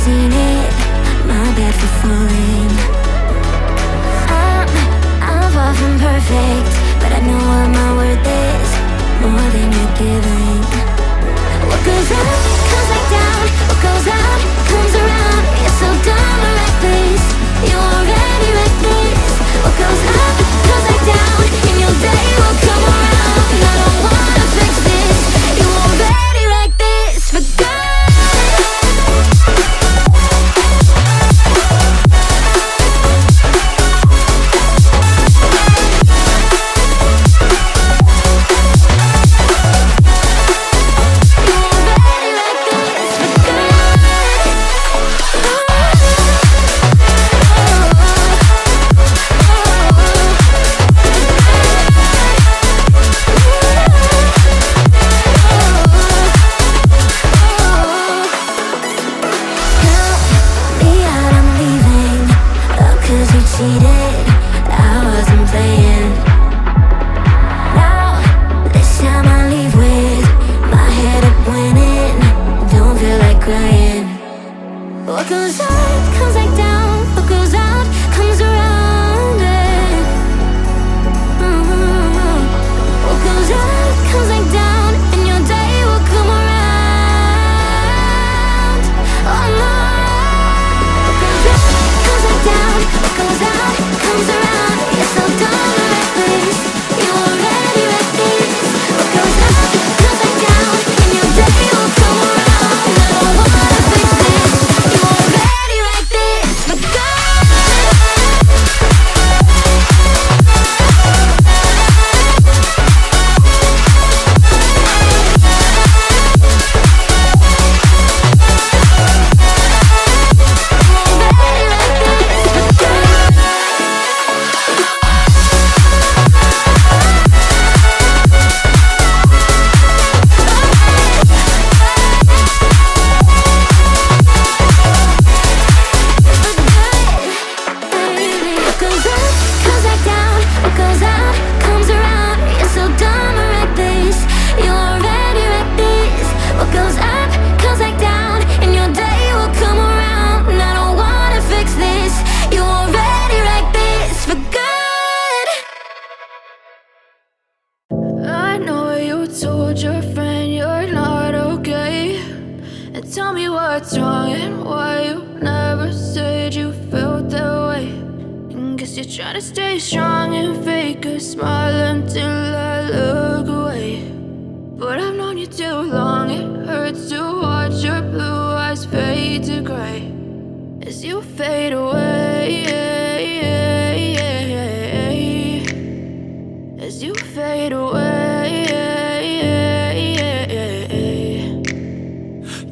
seen it, my bad for falling. I'm far from perfect, but I know what my worth is, more than you're giving. What goes up, comes back down. What goes out, comes around. You're so dumb or reckless, you already reckless. What goes up, comes back down, and your day will come around. I don't wanna fix this, you already like this for good.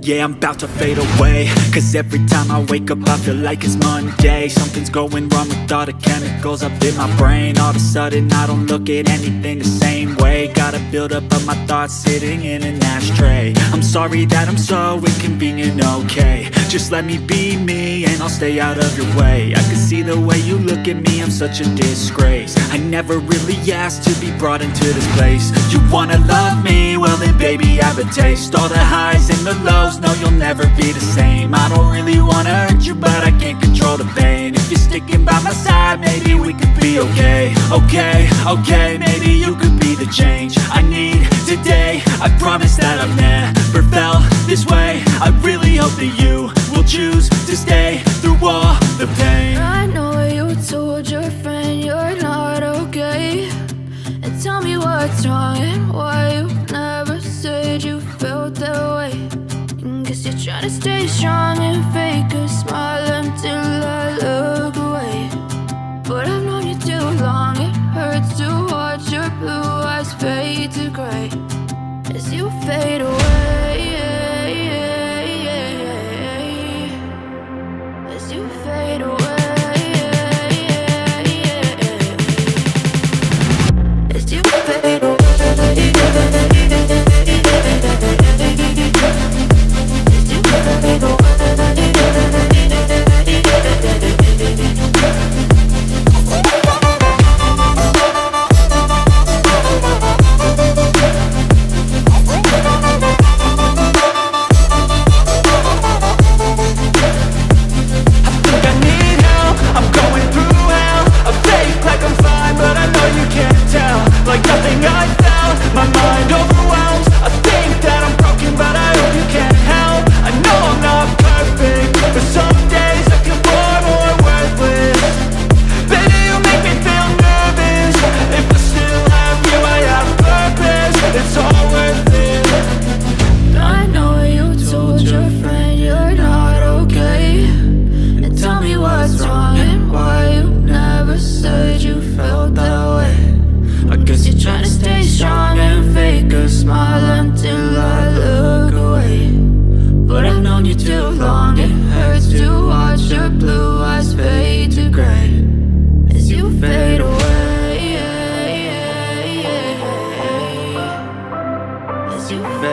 Yeah, I'm about to fade away, cause every time I wake up I feel like it's Monday. Something's going wrong with all the chemicals up in my brain. All of a sudden I don't look at anything the same way. Got a build-up of my thoughts sitting in an ashtray. I'm sorry that I'm so inconvenient, okay. Just let me be me and I'll stay out of your way. I can see the way you look at me, I'm such a disgrace. I never really asked to be brought into this place. You wanna love me? Well then baby have a taste. All the highs and the lows, no you'll never be the same. I don't really wanna hurt you but I can't control the pain. If you're sticking by my side maybe we could be okay. Okay, maybe you could be the change I need today. I promise that I've never felt this way. I really hope that you will choose to stay through all the pain. I know you told your friend you're not okay, and tell me what's wrong and why you never said you felt that way. Guess you're trying to stay strong and fake a smile until I look away. But I've known you too long, it hurts to watch your blue eyes fade to gray as you fade away. As you fade away. As you fade away.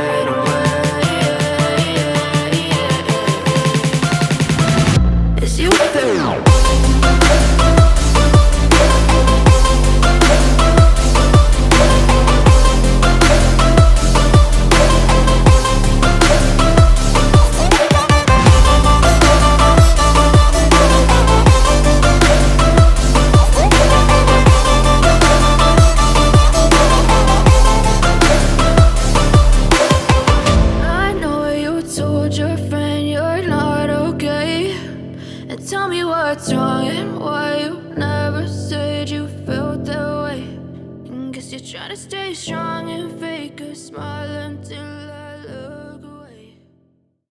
fade away. As you fade. I know you told your friend you're not okay. And tell me what's wrong and why you never said you felt that way. And guess you're trying to stay strong and fake a smile until